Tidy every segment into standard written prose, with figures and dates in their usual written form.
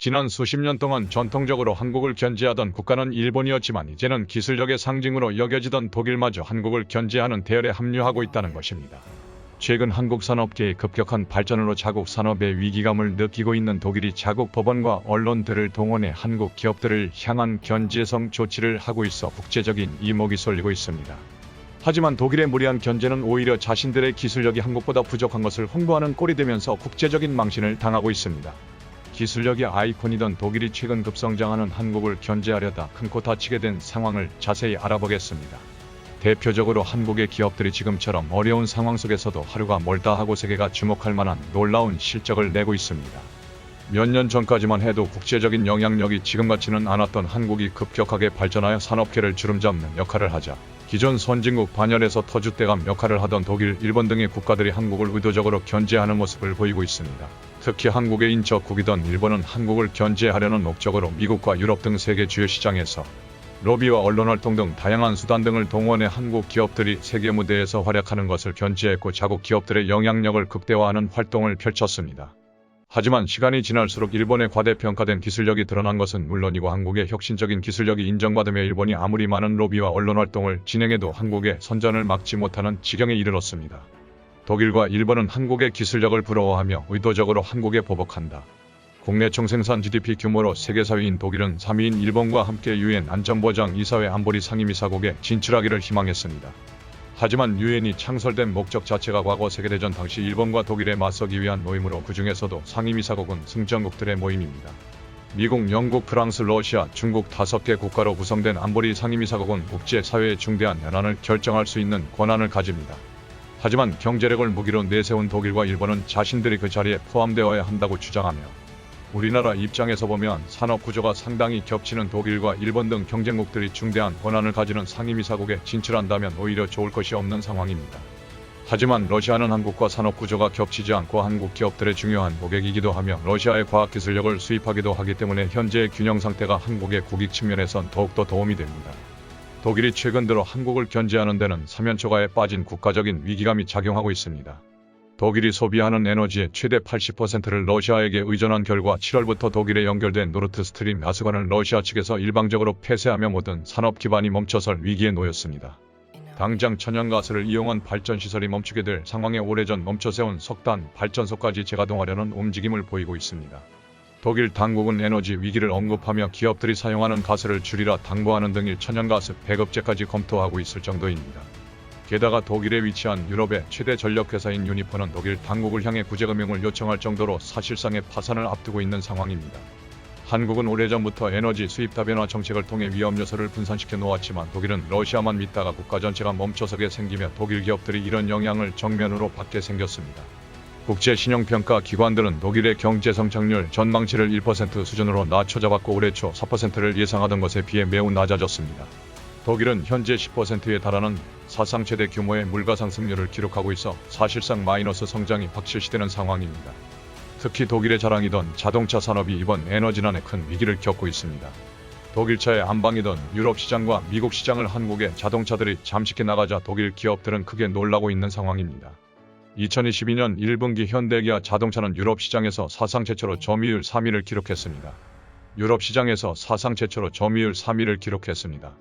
지난 수십 년 동안 전통적으로 한국을 견제하던 국가는 일본이었지만 이제는 기술력의 상징으로 여겨지던 독일마저 한국을 견제하는 대열에 합류하고 있다는 것입니다. 최근 한국 산업계의 급격한 발전으로 자국 산업의 위기감을 느끼고 있는 독일이 자국 법원과 언론들을 동원해 한국 기업들을 향한 견제성 조치를 하고 있어 국제적인 이목이 쏠리고 있습니다. 하지만 독일의 무리한 견제는 오히려 자신들의 기술력이 한국보다 부족한 것을 홍보하는 꼴이 되면서 국제적인 망신을 당하고 있습니다. 기술력의 아이콘이던 독일이 최근 급성장하는 한국을 견제하려다 큰 코 다치게 된 상황을 자세히 알아보겠습니다. 대표적으로 한국의 기업들이 지금처럼 어려운 상황 속에서도 하루가 멀다 하고 세계가 주목할 만한 놀라운 실적을 내고 있습니다. 몇 년 전까지만 해도 국제적인 영향력이 지금같지는 않았던 한국이 급격하게 발전하여 산업계를 주름잡는 역할을 하자 기존 선진국 반열에서 터줏대감 역할을 하던 독일, 일본 등의 국가들이 한국을 의도적으로 견제하는 모습을 보이고 있습니다. 특히 한국의 인척국이던 일본은 한국을 견제하려는 목적으로 미국과 유럽 등 세계 주요 시장에서 로비와 언론활동 등 다양한 수단 등을 동원해 한국 기업들이 세계 무대에서 활약하는 것을 견제했고 자국 기업들의 영향력을 극대화하는 활동을 펼쳤습니다. 하지만 시간이 지날수록 일본의 과대평가된 기술력이 드러난 것은 물론이고 한국의 혁신적인 기술력이 인정받으며 일본이 아무리 많은 로비와 언론활동을 진행해도 한국의 선전을 막지 못하는 지경에 이르렀습니다. 독일과 일본은 한국의 기술력을 부러워하며 의도적으로 한국에 보복한다. 국내 총생산 GDP 규모로 세계 4위인 독일은 3위인 일본과 함께 유엔 안전보장 이사회 안보리 상임이사국에 진출하기를 희망했습니다. 하지만 유엔이 창설된 목적 자체가 과거 세계대전 당시 일본과 독일에 맞서기 위한 모임으로 그 중에서도 상임이사국은 승전국들의 모임입니다. 미국, 영국, 프랑스, 러시아, 중국 5개 국가로 구성된 안보리 상임이사국은 국제사회의 중대한 현안을 결정할 수 있는 권한을 가집니다. 하지만 경제력을 무기로 내세운 독일과 일본은 자신들이 그 자리에 포함되어야 한다고 주장하며 우리나라 입장에서 보면 산업구조가 상당히 겹치는 독일과 일본 등 경쟁국들이 중대한 권한을 가지는 상임이사국에 진출한다면 오히려 좋을 것이 없는 상황입니다. 하지만 러시아는 한국과 산업구조가 겹치지 않고 한국 기업들의 중요한 고객이기도 하며 러시아의 과학기술력을 수입하기도 하기 때문에 현재의 균형 상태가 한국의 국익 측면에선 더욱더 도움이 됩니다. 독일이 최근 들어 한국을 견제하는 데는 사면초가에 빠진 국가적인 위기감이 작용하고 있습니다. 독일이 소비하는 에너지의 최대 80%를 러시아에게 의존한 결과 7월부터 독일에 연결된 노르트스트림 가스관을 러시아 측에서 일방적으로 폐쇄하며 모든 산업 기반이 멈춰설 위기에 놓였습니다. 당장 천연가스를 이용한 발전시설이 멈추게 될 상황에 오래전 멈춰세운 석탄 발전소까지 재가동하려는 움직임을 보이고 있습니다. 독일 당국은 에너지 위기를 언급하며 기업들이 사용하는 가스를 줄이라 당부하는 등의 천연가스 배급제까지 검토하고 있을 정도입니다. 게다가 독일에 위치한 유럽의 최대 전력회사인 유니퍼는 독일 당국을 향해 구제금융을 요청할 정도로 사실상의 파산을 앞두고 있는 상황입니다. 한국은 오래전부터 에너지 수입 다변화 정책을 통해 위험 요소를 분산시켜 놓았지만 독일은 러시아만 믿다가 국가 전체가 멈춰서게 생기며 독일 기업들이 이런 영향을 정면으로 받게 생겼습니다. 국제신용평가 기관들은 독일의 경제 성장률 전망치를 1% 수준으로 낮춰잡았고 올해 초 4%를 예상하던 것에 비해 매우 낮아졌습니다. 독일은 현재 10%에 달하는 사상 최대 규모의 물가 상승률을 기록하고 있어 사실상 마이너스 성장이 확실시되는 상황입니다. 특히 독일의 자랑이던 자동차 산업이 이번 에너지난에 큰 위기를 겪고 있습니다. 독일차의 안방이던 유럽 시장과 미국 시장을 한국의 자동차들이 잠식해 나가자 독일 기업들은 크게 놀라고 있는 상황입니다. 2022년 1분기 현대기아 자동차는 유럽 시장에서 사상 최초로 점유율 3위를 기록했습니다. 유럽 시장에서 사상 최초로 점유율 3위를 기록했습니다.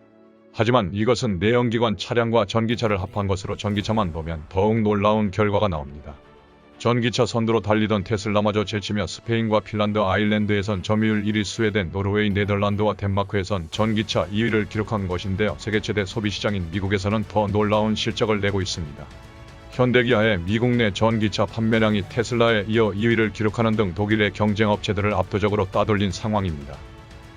하지만 이것은 내연기관 차량과 전기차를 합한 것으로 전기차만 보면 더욱 놀라운 결과가 나옵니다. 전기차 선두로 달리던 테슬라마저 제치며 스페인과 핀란드, 아일랜드에선 점유율 1위, 스웨덴, 노르웨이, 네덜란드와 덴마크에선 전기차 2위를 기록한 것인데요. 세계 최대 소비시장인 미국에서는 더 놀라운 실적을 내고 있습니다. 현대기아의 미국 내 전기차 판매량이 테슬라에 이어 2위를 기록하는 등 독일의 경쟁업체들을 압도적으로 따돌린 상황입니다.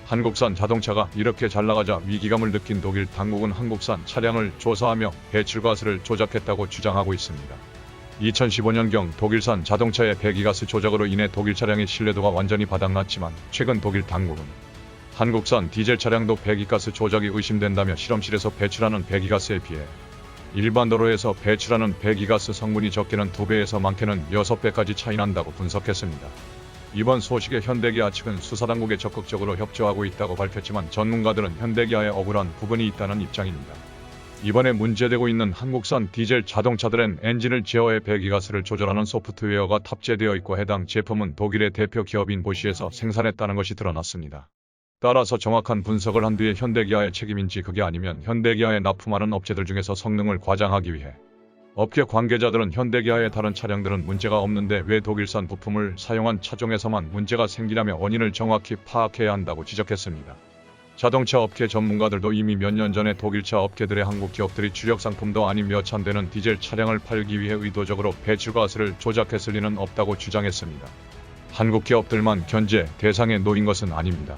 한국산 자동차가 이렇게 잘 나가자 위기감을 느낀 독일 당국은 한국산 차량을 조사하며 배출가스를 조작했다고 주장하고 있습니다. 2015년경 독일산 자동차의 배기가스 조작으로 인해 독일 차량의 신뢰도가 완전히 바닥났지만 최근 독일 당국은 한국산 디젤 차량도 배기가스 조작이 의심된다며 실험실에서 배출하는 배기가스에 비해 일반 도로에서 배출하는 배기가스 성분이 적게는 2배에서 많게는 6배까지 차이 난다고 분석했습니다. 이번 소식에 현대기아 측은 수사당국에 적극적으로 협조하고 있다고 밝혔지만 전문가들은 현대기아에 억울한 부분이 있다는 입장입니다. 이번에 문제되고 있는 한국산 디젤 자동차들엔 엔진을 제어해 배기가스를 조절하는 소프트웨어가 탑재되어 있고 해당 제품은 독일의 대표 기업인 보쉬에서 생산했다는 것이 드러났습니다. 따라서 정확한 분석을 한 뒤에 현대기아의 책임인지 그게 아니면 현대기아에 납품하는 업체들 중에서 성능을 과장하기 위해 업계 관계자들은 현대기아의 다른 차량들은 문제가 없는데 왜 독일산 부품을 사용한 차종에서만 문제가 생기냐며 원인을 정확히 파악해야 한다고 지적했습니다. 자동차 업계 전문가들도 이미 몇 년 전에 독일차 업계들의 한국 기업들이 주력 상품도 아닌 몇 천 대는 디젤 차량을 팔기 위해 의도적으로 배출가스를 조작했을 리는 없다고 주장했습니다. 한국 기업들만 견제 대상에 놓인 것은 아닙니다.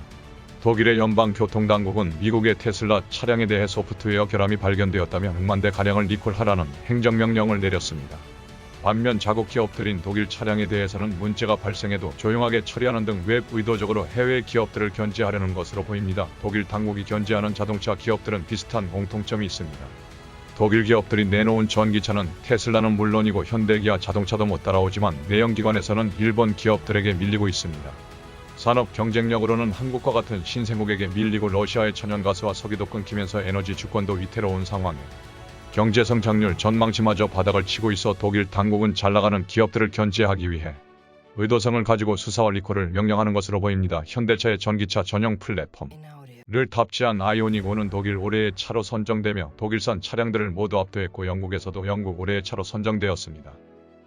독일의 연방교통당국은 미국의 테슬라 차량에 대해 소프트웨어 결함이 발견되었다며 6만 대 가량을 리콜하라는 행정명령을 내렸습니다. 반면 자국 기업들인 독일 차량에 대해서는 문제가 발생해도 조용하게 처리하는 등 왜 의도적으로 해외 기업들을 견제하려는 것으로 보입니다. 독일 당국이 견제하는 자동차 기업들은 비슷한 공통점이 있습니다. 독일 기업들이 내놓은 전기차는 테슬라는 물론이고 현대기아 자동차도 못 따라오지만 내연기관에서는 일본 기업들에게 밀리고 있습니다. 산업 경쟁력으로는 한국과 같은 신생국에게 밀리고 러시아의 천연가스와 석유도 끊기면서 에너지 주권도 위태로운 상황에 경제 성장률 전망치마저 바닥을 치고 있어 독일 당국은 잘나가는 기업들을 견제하기 위해 의도성을 가지고 수사와 리콜을 명령하는 것으로 보입니다. 현대차의 전기차 전용 플랫폼을 탑재한 아이오닉 5는 독일 올해의 차로 선정되며 독일산 차량들을 모두 압도했고 영국에서도 영국 올해의 차로 선정되었습니다.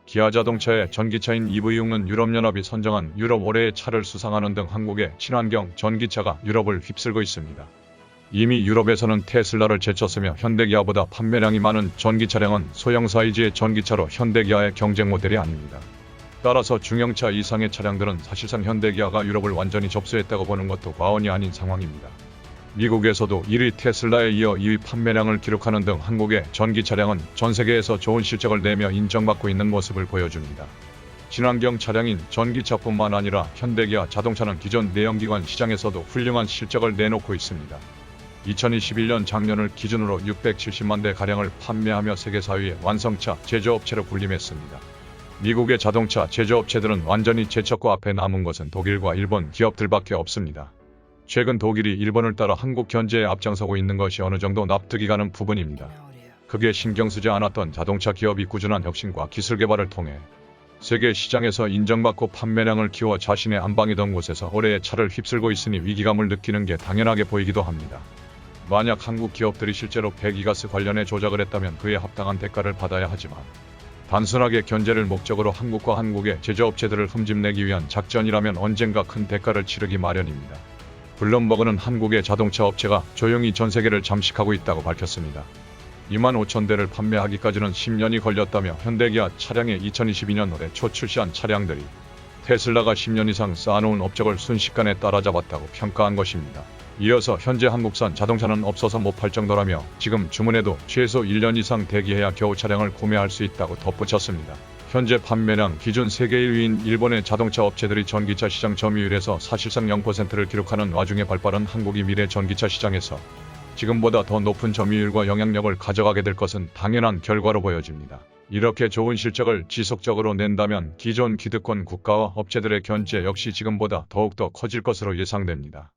기아 자동차의 전기차인 EV6는 유럽연합이 선정한 유럽 올해의 차를 수상하는 등 한국의 친환경 전기차가 유럽을 휩쓸고 있습니다. 이미 유럽에서는 테슬라를 제쳤으며 현대기아보다 판매량이 많은 전기차량은 소형 사이즈의 전기차로 현대기아의 경쟁 모델이 아닙니다. 따라서 중형차 이상의 차량들은 사실상 현대기아가 유럽을 완전히 접수했다고 보는 것도 과언이 아닌 상황입니다. 미국에서도 1위 테슬라에 이어 2위 판매량을 기록하는 등 한국의 전기 차량은 전 세계에서 좋은 실적을 내며 인정받고 있는 모습을 보여줍니다. 친환경 차량인 전기차뿐만 아니라 현대기아 자동차는 기존 내연기관 시장에서도 훌륭한 실적을 내놓고 있습니다. 2021년 작년을 기준으로 670만 대 가량을 판매하며 세계 4위의 완성차 제조업체로 군림했습니다. 미국의 자동차 제조업체들은 완전히 제쳤고 앞에 남은 것은 독일과 일본 기업들밖에 없습니다. 최근 독일이 일본을 따라 한국 견제에 앞장서고 있는 것이 어느 정도 납득이 가는 부분입니다. 그게 신경 쓰지 않았던 자동차 기업이 꾸준한 혁신과 기술 개발을 통해 세계 시장에서 인정받고 판매량을 키워 자신의 안방이던 곳에서 올해의 차를 휩쓸고 있으니 위기감을 느끼는 게 당연하게 보이기도 합니다. 만약 한국 기업들이 실제로 배기가스 관련해 조작을 했다면 그에 합당한 대가를 받아야 하지만 단순하게 견제를 목적으로 한국과 한국의 제조업체들을 흠집내기 위한 작전이라면 언젠가 큰 대가를 치르기 마련입니다. 블룸버그는 한국의 자동차 업체가 조용히 전 세계를 잠식하고 있다고 밝혔습니다. 2만 5천 대를 판매하기까지는 10년이 걸렸다며 현대기아 차량의 2022년 올해 초 출시한 차량들이 테슬라가 10년 이상 쌓아놓은 업적을 순식간에 따라잡았다고 평가한 것입니다. 이어서 현재 한국산 자동차는 없어서 못 팔 정도라며 지금 주문해도 최소 1년 이상 대기해야 겨우 차량을 구매할 수 있다고 덧붙였습니다. 현재 판매량 기준 세계 1위인 일본의 자동차 업체들이 전기차 시장 점유율에서 사실상 0%를 기록하는 와중에 발빠른 한국이 미래 전기차 시장에서 지금보다 더 높은 점유율과 영향력을 가져가게 될 것은 당연한 결과로 보여집니다. 이렇게 좋은 실적을 지속적으로 낸다면 기존 기득권 국가와 업체들의 견제 역시 지금보다 더욱더 커질 것으로 예상됩니다.